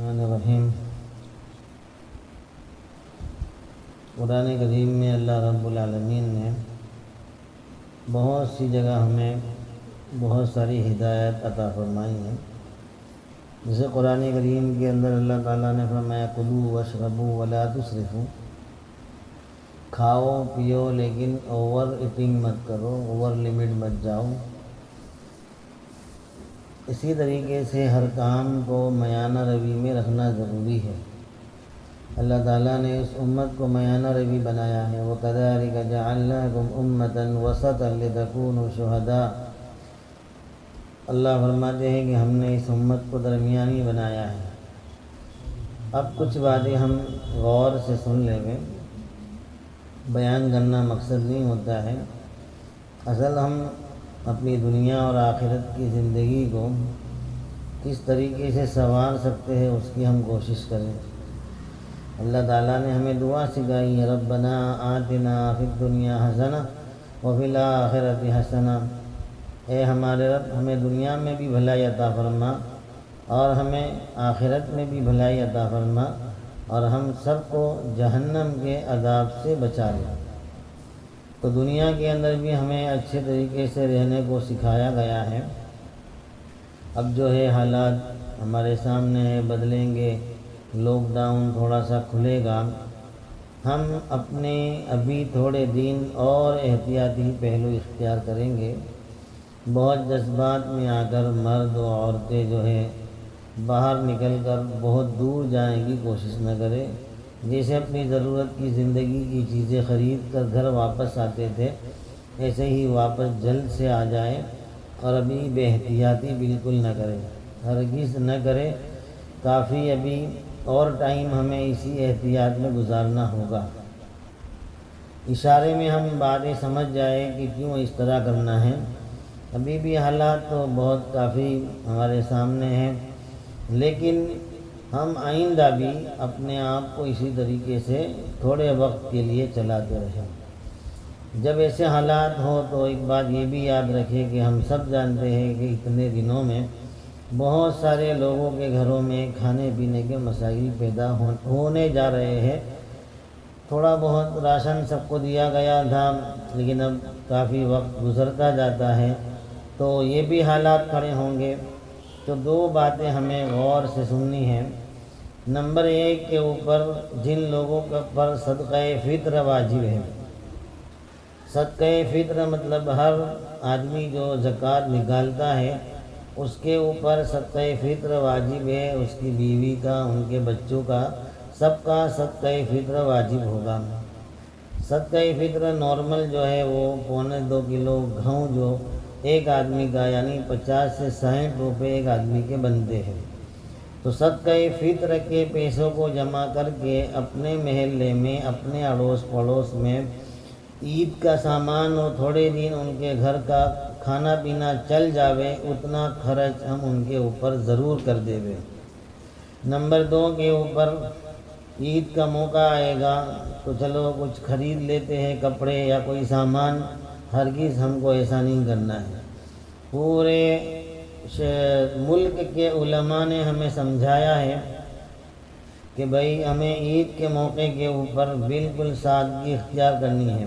الرحمن الرحیم۔ قرآن کریم میں اللہ رب العالمین نے بہت سی جگہ ہمیں بہت ساری ہدایت عطا فرمائی ہیں۔ جیسے قرآن کریم کے اندر اللہ تعالیٰ نے فرمایا کلوا واشربوا ولا تسرفوا، کھاؤ پیو لیکن اوور ایٹنگ مت کرو، اوور لمٹ مت جاؤ۔ اسی طریقے سے ہر کام کو میانہ روی میں رکھنا ضروری ہے۔ اللہ تعالیٰ نے اس امت کو میانہ روی بنایا ہے۔ وَكَذَلِكَ جَعَلْنَاكُمْ أُمَّةً وَسَطًا لِتَكُونُوا شُهَدَاءَ۔ اللہ فرماتے ہیں کہ ہم نے اس امت کو درمیانی بنایا ہے۔ اب کچھ باتیں ہم غور سے سن لیں گے، بیان کرنا مقصد نہیں ہوتا ہے، اصل ہم اپنی دنیا اور آخرت کی زندگی کو کس طریقے سے سنوار سکتے ہیں اس کی ہم کوشش کریں۔ اللہ تعالیٰ نے ہمیں دعا سکھائی ہے، ربنا آتنا فی الدنیا حسنہ وفی الآخرۃ حسنہ۔ اے ہمارے رب، ہمیں دنیا میں بھی بھلائی عطا فرما اور ہمیں آخرت میں بھی بھلائی عطا فرما، اور ہم سب کو جہنم کے عذاب سے بچا لے۔ تو دنیا کے اندر بھی ہمیں اچھے طریقے سے رہنے کو سکھایا گیا ہے۔ اب جو ہے حالات ہمارے سامنے ہے، بدلیں گے، لاک ڈاؤن تھوڑا سا کھلے گا، ہم اپنے ابھی تھوڑے دن اور احتیاطی پہلو اختیار کریں گے۔ بہت جذبات میں آ کر مرد و عورتیں جو ہے باہر نکل کر بہت دور جانے کی کوشش نہ کریں۔ جیسے اپنی ضرورت کی زندگی کی چیزیں خرید کر گھر واپس آتے تھے، ایسے ہی واپس جلد سے آ جائیں، اور ابھی بے احتیاطی بالکل نہ کریں، ہرگز نہ کریں۔ کافی ابھی اور ٹائم ہمیں اسی احتیاط میں گزارنا ہوگا۔ اشارے میں ہم باتیں سمجھ جائیں کہ کیوں اس طرح کرنا ہے۔ ابھی بھی حالات تو بہت کافی ہمارے سامنے ہیں، لیکن ہم آئندہ بھی اپنے آپ کو اسی طریقے سے تھوڑے وقت کے لیے چلاتے رہیں۔ جب ایسے حالات ہوں تو ایک بات یہ بھی یاد رکھیں کہ ہم سب جانتے ہیں کہ اتنے دنوں میں بہت سارے لوگوں کے گھروں میں کھانے پینے کے مسائل پیدا ہونے جا رہے ہیں۔ تھوڑا بہت راشن سب کو دیا گیا تھا، لیکن اب کافی وقت گزرتا جاتا ہے تو یہ بھی حالات کھڑے ہوں گے۔ تو دو باتیں ہمیں غور سے سننی ہیں۔ نمبر 1 کے اوپر جن لوگوں پر صدقہ فطر واجب ہے، صدقہ فطر مطلب ہر آدمی جو زکوٰۃ نکالتا ہے اس کے اوپر صدقہ فطر واجب ہے، اس کی بیوی کا، ان کے بچوں کا، سب کا صدقہ فطر واجب ہوگا۔ صدقہ فطر نارمل جو ہے وہ 2.25 کلو گھؤں جو ایک آدمی کا یعنی 50 سے 60 روپے ایک آدمی کے بنتے ہیں۔ تو صدقہ فطر کے پیسوں کو جمع کر کے اپنے محلے میں، اپنے اڑوس پڑوس میں عید کا سامان اور تھوڑے دن ان کے گھر کا کھانا پینا چل جاوے، اتنا خرچ ہم ان کے اوپر ضرور کر دے گے۔ نمبر 2 کے اوپر عید کا موقع آئے گا تو چلو کچھ خرید لیتے ہیں، کپڑے یا کوئی سامان، ہرگز ہم کو ایسا نہیں کرنا ہے۔ پورے ملک کے علماء نے ہمیں سمجھایا ہے کہ بھائی ہمیں عید کے موقع کے اوپر بالکل سادگی اختیار کرنی ہے۔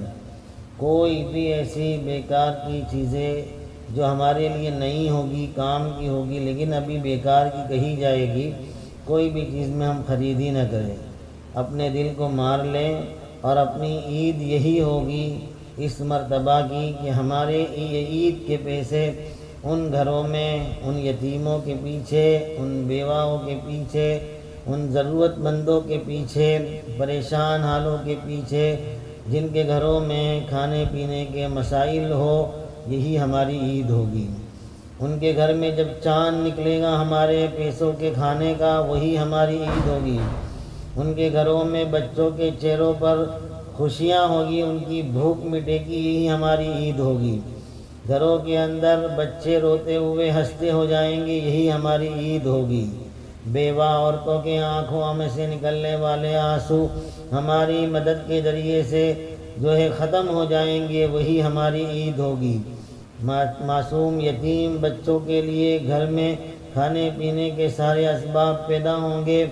کوئی بھی ایسی بیکار کی چیزیں جو ہمارے لیے نہیں ہوگی، کام کی ہوگی لیکن ابھی بیکار کی کہی جائے گی، کوئی بھی چیز میں ہم خرید ہی نہ کریں۔ اپنے دل کو مار لیں، اور اپنی عید یہی ہوگی اس مرتبہ کی کہ ہمارے عید کے پیسے ان گھروں میں، ان یتیموں کے پیچھے، ان بیواؤں کے پیچھے، ان ضرورت مندوں کے پیچھے، پریشان حالوں کے پیچھے، جن کے گھروں میں کھانے پینے کے مسائل ہو، یہی ہماری عید ہوگی۔ ان کے گھر میں جب چاند نکلے گا ہمارے پیسوں کے کھانے کا، وہی ہماری عید ہوگی۔ ان کے گھروں میں بچوں کے چہروں پر خوشیاں ہوگی، ان کی بھوک مٹے گی، یہی ہماری عید ہوگی۔ گھروں کے اندر بچے روتے ہوئے ہنستے ہو جائیں گے، یہی ہماری عید ہوگی۔ بیوہ عورتوں کے آنکھوں میں سے نکلنے والے آنسو ہماری مدد کے ذریعے سے جو ہے ختم ہو جائیں گے، وہی ہماری عید ہوگی۔ معصوم یتیم بچوں کے لیے گھر میں کھانے پینے کے سارے اسباب پیدا ہوں گے،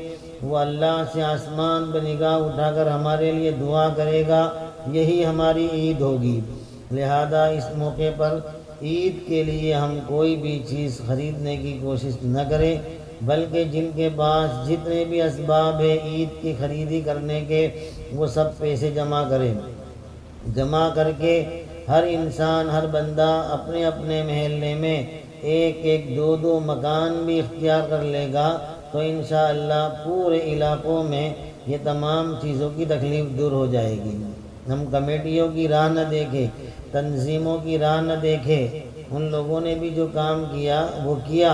وہ اللہ سے آسمان پہ نگاہ اٹھا کر ہمارے لیے دعا کرے گا، یہی ہماری عید ہوگی۔ لہذا اس موقع پر عید کے لیے ہم کوئی بھی چیز خریدنے کی کوشش نہ کریں، بلکہ جن کے پاس جتنے بھی اسباب ہیں عید کی خریدی کرنے کے، وہ سب پیسے جمع کریں۔ جمع کر کے ہر انسان، ہر بندہ اپنے اپنے محلے میں ایک ایک دو دو مکان بھی اختیار کر لے گا تو انشاءاللہ پورے علاقوں میں یہ تمام چیزوں کی تکلیف دور ہو جائے گی۔ ہم کمیٹیوں کی راہ نہ دیکھیں، تنظیموں کی راہ نہ دیکھیں، ان لوگوں نے بھی جو کام کیا وہ کیا،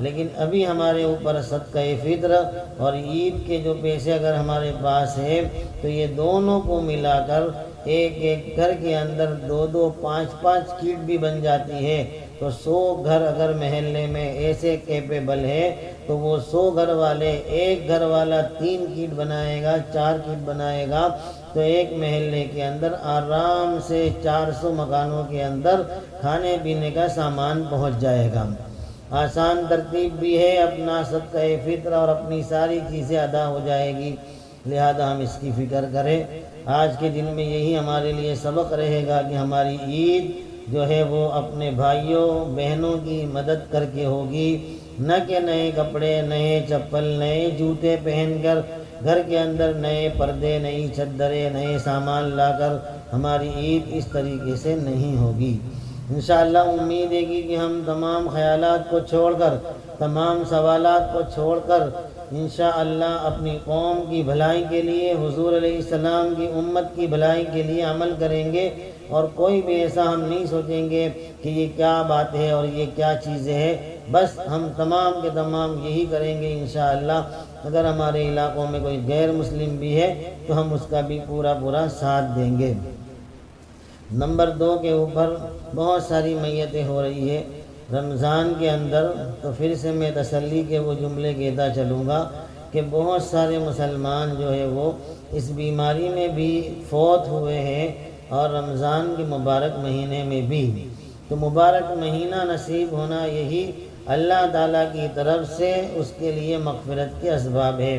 لیکن ابھی ہمارے اوپر صدقہ فطر اور عید کے جو پیسے اگر ہمارے پاس ہے تو یہ دونوں کو ملا کر ایک ایک گھر کے اندر دو دو پانچ پانچ کٹ بھی بن جاتی ہے، تو 100 گھر اگر محلے میں ایسے کیپیبل ہے تو وہ 100 گھر والے، ایک گھر والا 3 کٹ بنائے گا، 4 کٹ بنائے گا، تو ایک محلے کے اندر آرام سے 400 مکانوں کے اندر کھانے پینے کا سامان پہنچ جائے گا۔ آسان ترتیب بھی ہے، اپنا صدقہ فطر اور اپنی ساری چیزیں ادا ہو جائے گی، لہذا ہم اس کی فکر کریں۔ آج کے دن میں یہی ہمارے لیے سبق رہے گا کہ ہماری عید جو ہے وہ اپنے بھائیوں بہنوں کی مدد کر کے ہوگی، نہ کہ نئے کپڑے، نئے چپل، نئے جوتے پہن کر گھر کے اندر نئے پردے، نئی چادریں، نئے سامان لا کر ہماری عید اس طریقے سے نہیں ہوگی۔ انشاءاللہ امید ہے کہ ہم تمام خیالات کو چھوڑ کر، تمام سوالات کو چھوڑ کر انشاءاللہ اپنی قوم کی بھلائی کے لیے، حضور علیہ السلام کی امت کی بھلائی کے لیے عمل کریں گے، اور کوئی بھی ایسا ہم نہیں سوچیں گے کہ یہ کیا بات ہے اور یہ کیا چیزیں ہیں، بس ہم تمام کے تمام یہی کریں گے انشاءاللہ۔ اگر ہمارے علاقوں میں کوئی غیر مسلم بھی ہے تو ہم اس کا بھی پورا ساتھ دیں گے۔ نمبر 2 کے اوپر بہت ساری میتیں ہو رہی ہے رمضان کے اندر، تو پھر سے میں تسلی کے وہ جملے کہتا چلوں گا کہ بہت سارے مسلمان جو ہے وہ اس بیماری میں بھی فوت ہوئے ہیں، اور رمضان کے مبارک مہینے میں بھی۔ تو مبارک مہینہ نصیب ہونا یہی اللہ تعالیٰ کی طرف سے اس کے لیے مغفرت کے اسباب ہے،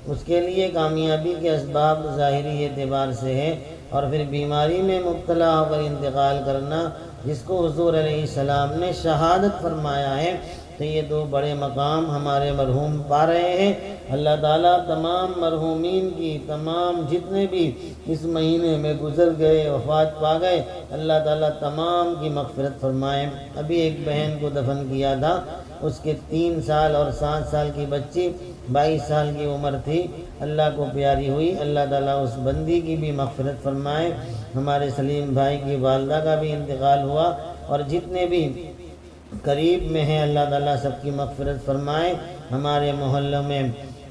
اس کے لیے کامیابی کے اسباب ظاہری اعتبار سے ہے، اور پھر بیماری میں مبتلا ہو کر انتقال کرنا جس کو حضور علیہ السلام نے شہادت فرمایا ہے، تو یہ 2 بڑے مقام ہمارے مرحوم پا رہے ہیں۔ اللہ تعالیٰ تمام مرحومین کی، تمام جتنے بھی اس مہینے میں گزر گئے، وفات پا گئے، اللہ تعالیٰ تمام کی مغفرت فرمائے۔ ابھی ایک بہن کو دفن کیا تھا، اس کے 3 سال اور 7 سال کی بچی 22 سال کی عمر تھی، اللہ کو پیاری ہوئی۔ اللہ تعالیٰ اس بندی کی بھی مغفرت فرمائے۔ ہمارے سلیم بھائی کی والدہ کا بھی انتقال ہوا، اور جتنے بھی قریب میں ہیں اللہ تعالیٰ سب کی مغفرت فرمائے۔ ہمارے محلوں میں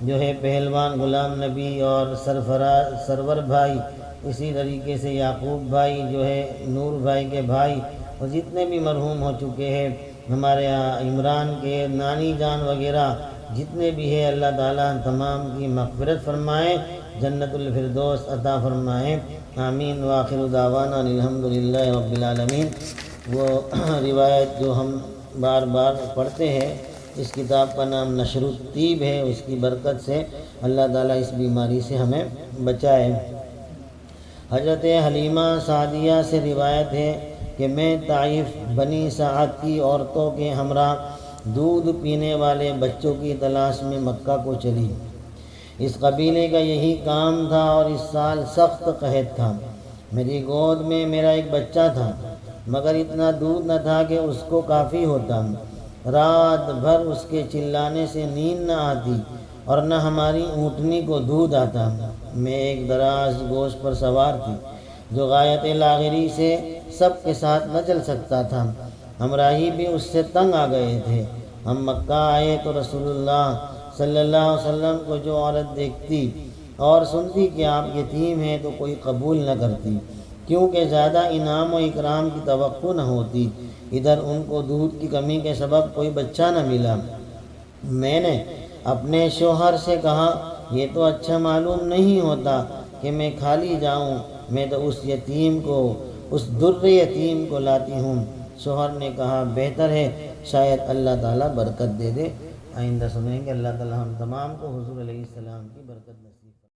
جو ہے پہلوان غلام نبی اور سرور بھائی، اسی طریقے سے یعقوب بھائی جو ہے نور بھائی کے بھائی، اور جتنے بھی مرحوم ہو چکے ہیں، ہمارے عمران کے نانی جان وغیرہ جتنے بھی ہیں، اللہ تعالیٰ تمام کی مغفرت فرمائے، جنت الفردوس عطا فرمائے، آمین۔ وآخر دعوانا الحمدللہ رب العالمین۔ وہ روایت جو ہم بار بار پڑھتے ہیں، اس کتاب کا نام نشر الطیب ہے، اس کی برکت سے اللہ تعالیٰ اس بیماری سے ہمیں بچائے۔ حضرت حلیمہ سعدیہ سے روایت ہے کہ میں طائف بنی سعد کی عورتوں کے ہمراہ دودھ پینے والے بچوں کی تلاش میں مکہ کو چلی۔ اس قبیلے کا یہی کام تھا، اور اس سال سخت قحط تھا۔ میری گود میں میرا ایک بچہ تھا، مگر اتنا دودھ نہ تھا کہ اس کو کافی ہوتا۔ رات بھر اس کے چلانے سے نیند نہ آتی، اور نہ ہماری اونٹنی کو دودھ آتا۔ میں ایک دراز گوشت پر سوار تھی جو غایت لاغری سے سب کے ساتھ نہ چل سکتا تھا، ہمراہی بھی اس سے تنگ آ گئے تھے۔ ہم مکہ آئے تو رسول اللہ صلی اللہ علیہ وسلم کو جو عورت دیکھتی اور سنتی کہ آپ یتیم ہیں تو کوئی قبول نہ کرتی، کیونکہ زیادہ انعام و اکرام کی توقع نہ ہوتی۔ ادھر ان کو دودھ کی کمی کے سبب کوئی بچہ نہ ملا۔ میں نے اپنے شوہر سے کہا، یہ تو اچھا معلوم نہیں ہوتا کہ میں کھالی جاؤں، میں تو اس یتیم کو، اس در یتیم کو لاتی ہوں۔ شوہر نے کہا، بہتر ہے، شاید اللہ تعالیٰ برکت دے دے۔ آئندہ سنیں گے۔ اللہ تعالی ہم تمام کو حضور علیہ السلام کی برکت نصیب فرمائے۔